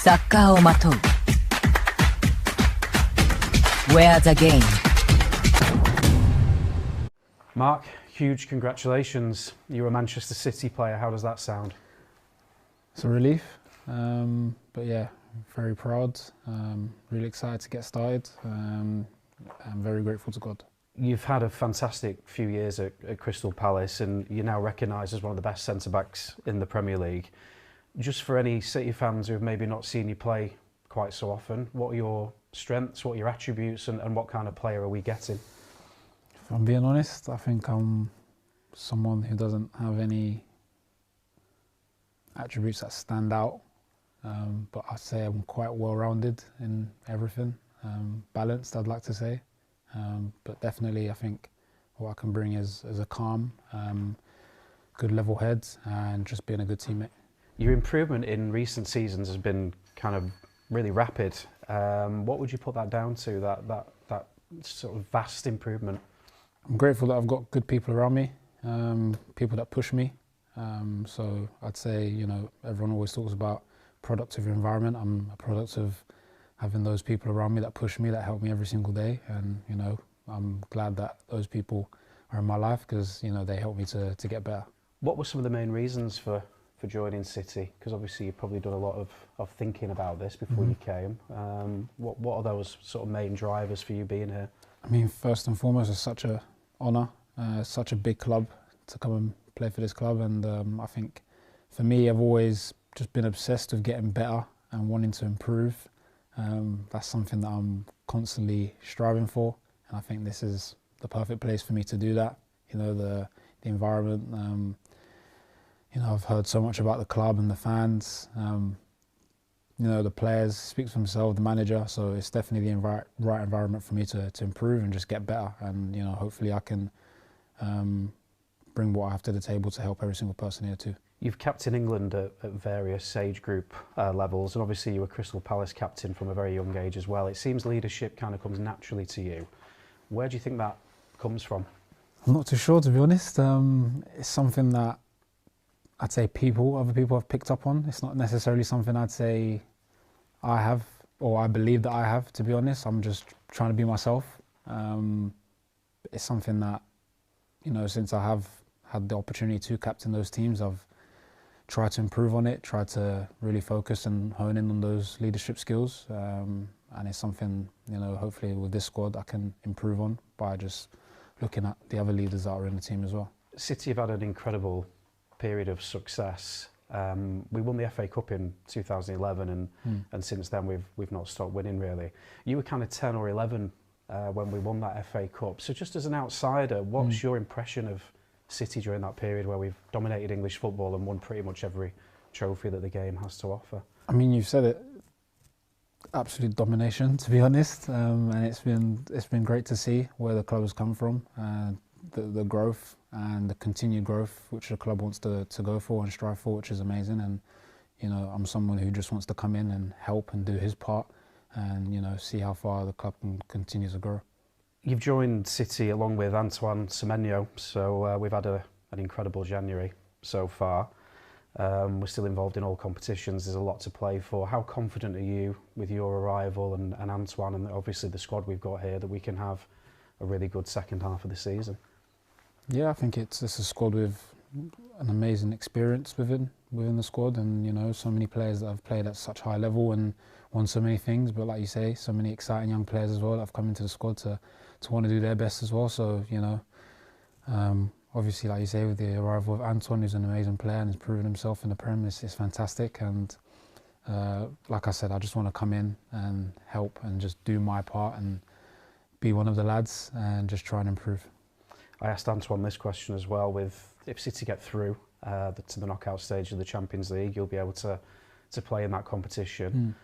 サッカーをまとう Wear the game. Marc, huge congratulations. You're a Manchester City player. How does that sound? It's a relief, but yeah, very proud, really excited to get started. I'm very grateful to God. You've had a fantastic few years at Crystal Palace and you're now recognised as one of the best centre-backs in the Premier League. Just for any City fans who have maybe not seen you play quite so often, what are your strengths, what are your attributes and what kind of player are we getting? If I'm being honest, I think I'm someone who doesn't have any attributes that stand out, but I'd say I'm quite well-rounded in everything, balanced I'd like to say, but definitely I think what I can bring is a calm, good level head and just being a good teammate. Your improvement in recent seasons has been kind of really rapid. What would you put that down to, that sort of vast improvement? I'm grateful that I've got good people around me, people that push me. So I'd say, you know, everyone always talks about product of your environment. I'm a product of having those people around me that push me, that help me every single day. And, you know, I'm glad that those people are in my life because, you know, they help me to get better. What were some of the main reasons for joining City? Because obviously you've probably done a lot of thinking about this before you came. What are those sort of main drivers for you being here? I mean, first and foremost, it's such an honour, such a big club to come and play for this club. And I think for me, I've always just been obsessed with getting better and wanting to improve. That's something that I'm constantly striving for. And I think this is the perfect place for me to do that. You know, the environment, you know, I've heard so much about the club and the fans. You know, the players speak for themselves, the manager, so it's definitely the right environment for me to improve and just get better. And, you know, hopefully I can bring what I have to the table to help every single person here too. You've captained England at various age group levels, and obviously you were Crystal Palace captain from a very young age as well. It seems leadership kind of comes naturally to you. Where do you think that comes from? I'm not too sure, to be honest. It's something that I'd say other people have picked up on. It's not necessarily something I'd say I have, or I believe that I have, to be honest. I'm just trying to be myself. It's something that, you know, since I have had the opportunity to captain those teams, I've tried to improve on it, tried to really focus and hone in on those leadership skills. And it's something, you know, hopefully with this squad I can improve on by just looking at the other leaders that are in the team as well. City have had an incredible period of success. We won the FA Cup in 2011 and since then we've not stopped winning really. You were kind of 10 or 11 when we won that FA Cup. So just as an outsider, what's your impression of City during that period where we've dominated English football and won pretty much every trophy that the game has to offer? I mean, you've said it, absolute domination, to be honest, and it's been great to see where the club has come from, the growth and the continued growth which the club wants to go for and strive for, which is amazing. And, you know, I'm someone who just wants to come in and help and do his part and, you know, see how far the club can continue to grow. You've joined City along with Antoine Semenyo, so we've had an incredible January so far. We're still involved in all competitions, there's a lot to play for. How confident are you with your arrival and Antoine and obviously the squad we've got here that we can have a really good second half of the season? Yeah, I think it's a squad with an amazing experience within the squad, and, you know, so many players that have played at such high level and won so many things, but like you say, so many exciting young players as well that have come into the squad to want to do their best as well. So, you know, obviously, like you say, with the arrival of Antoine, who's an amazing player and has proven himself in the Prem, it's fantastic. And like I said, I just want to come in and help and just do my part and be one of the lads and just try and improve. I asked Antoine this question as well, with if City get through to the knockout stage of the Champions League, you'll be able to play in that competition.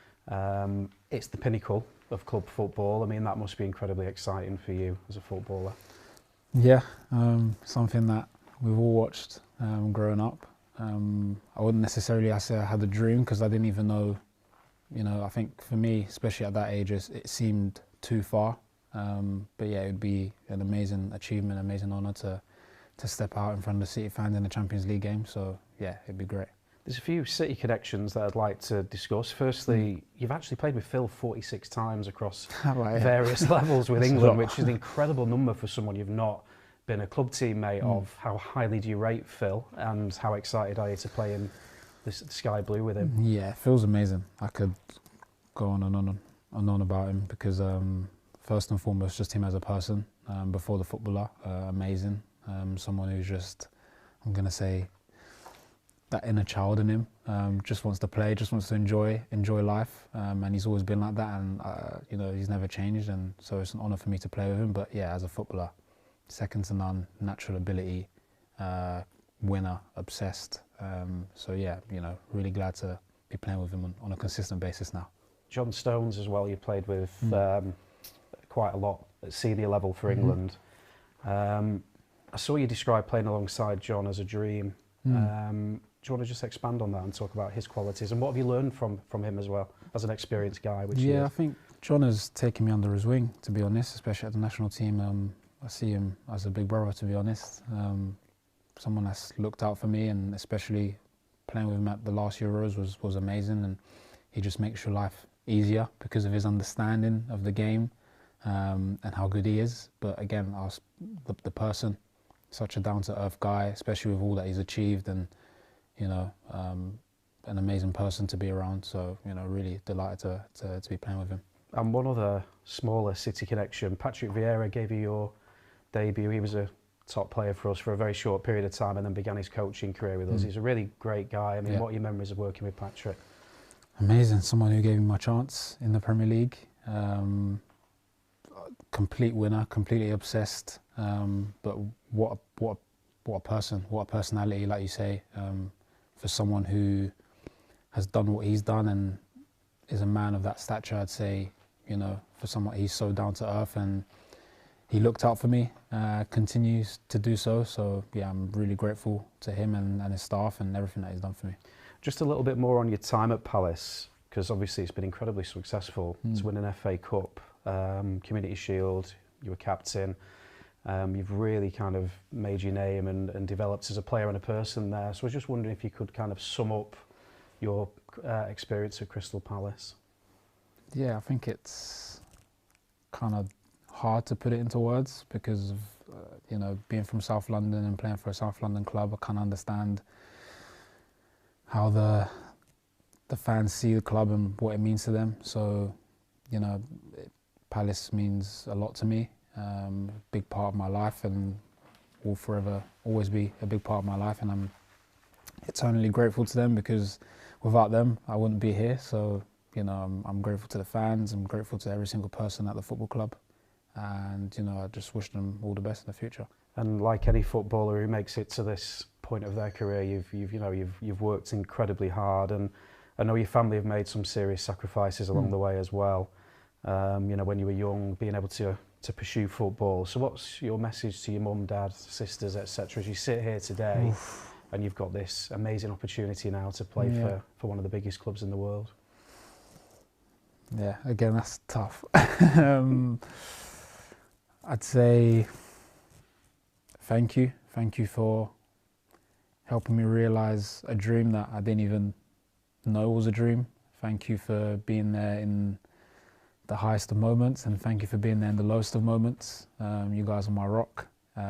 It's the pinnacle of club football. I mean, that must be incredibly exciting for you as a footballer. Yeah, something that we've all watched growing up. I wouldn't necessarily say I had a dream because I didn't even know, you know, I think for me, especially at that age, it seemed too far. But yeah, it would be an amazing achievement, amazing honour to step out in front of the City fans in the Champions League game. So yeah, it'd be great. There's a few City connections that I'd like to discuss. Firstly, you've actually played with Phil 46 times across various levels with England, which is an incredible number for someone you've not been a club teammate of. How highly do you rate Phil, and how excited are you to play in the Sky Blue with him? Yeah, Phil's amazing. I could go on and on about him because first and foremost, just him as a person, before the footballer, amazing. Someone who's just, I'm going to say, that inner child in him, just wants to play, just wants to enjoy life, and he's always been like that, and you know, he's never changed, and so it's an honour for me to play with him. But yeah, as a footballer, second to none, natural ability, winner, obsessed. So yeah, you know, really glad to be playing with him on a consistent basis now. John Stones as well, you played with quite a lot at senior level for England. I saw you describe playing alongside John as a dream. Do you want to just expand on that and talk about his qualities, and what have you learned from him as well as an experienced guy? I think John has taken me under his wing, to be honest, especially at the national team. I see him as a big brother, to be honest. Someone that's looked out for me, and especially playing with him at the last Euros was amazing, and he just makes your life easier because of his understanding of the game, and how good he is. But again, the person, such a down-to-earth guy, especially with all that he's achieved, and you know, an amazing person to be around. So, you know, really delighted to be playing with him. And one other smaller City connection, Patrick Vieira gave you your debut. He was a top player for us for a very short period of time and then began his coaching career with us. He's a really great guy. I mean, what are your memories of working with Patrick? Amazing. Someone who gave me my chance in the Premier League. Complete winner, completely obsessed. But what a person, what a personality, like you say. For someone who has done what he's done and is a man of that stature, I'd say, you know, for someone, he's so down to earth, and he looked out for me, continues to do so. So yeah, I'm really grateful to him and his staff and everything that he's done for me. Just a little bit more on your time at Palace, because obviously it's been incredibly successful to win an FA Cup, Community Shield, you were captain. You've really kind of made your name and developed as a player and a person there. So I was just wondering if you could kind of sum up your experience at Crystal Palace. Yeah, I think it's kind of hard to put it into words because of, you know, being from South London and playing for a South London club. I can't understand how the fans see the club and what it means to them. So, you know, Palace means a lot to me. A big part of my life, and will forever always be a big part of my life, and I'm eternally grateful to them because without them I wouldn't be here. So, you know, I'm grateful to the fans, I'm grateful to every single person at the football club, and you know, I just wish them all the best in the future. And like any footballer who makes it to this point of their career, you've worked incredibly hard, and I know your family have made some serious sacrifices along the way as well. You know, when you were young, being able to pursue football. So what's your message to your mum, dad, sisters, etc. as you sit here today and you've got this amazing opportunity now to play for one of the biggest clubs in the world? Yeah, again, that's tough. I'd say thank you for helping me realise a dream that I didn't even know was a dream. Thank you for being there in the highest of moments, and thank you for being there in the lowest of moments. You guys are my rock,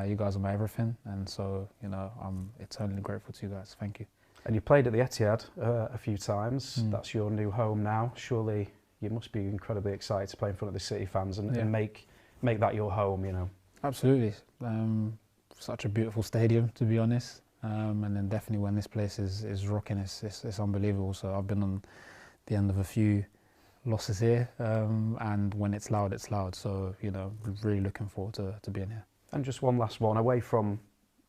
you guys are my everything, and so, you know, I'm eternally grateful to you guys. Thank you. And you played at the Etihad a few times. That's your new home now. Surely you must be incredibly excited to play in front of the City fans and make that your home, you know. Absolutely. Such a beautiful stadium, to be honest, and then definitely when this place is rocking, it's unbelievable. So I've been on the end of a few losses here, and when it's loud, it's loud. So, you know, really looking forward to being here. And just one last one, away from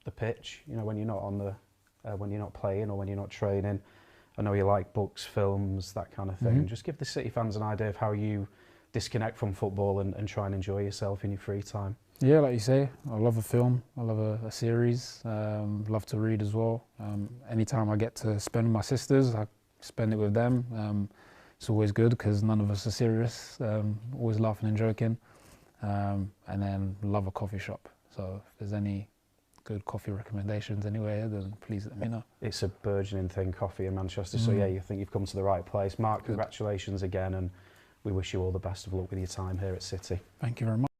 the pitch, you know, when you're not on the, when you're not playing or when you're not training, I know you like books, films, that kind of thing. Just give the City fans an idea of how you disconnect from football and try and enjoy yourself in your free time. Yeah, like you say, I love a film, I love a series, love to read as well. Anytime I get to spend with my sisters, I spend it with them. It's always good because none of us are serious, always laughing and joking. And then love a coffee shop. So if there's any good coffee recommendations anywhere, then please let me know. It's a burgeoning thing, coffee in Manchester, so yeah, you think you've come to the right place. Marc, congratulations again, and we wish you all the best of luck with your time here at City. Thank you very much.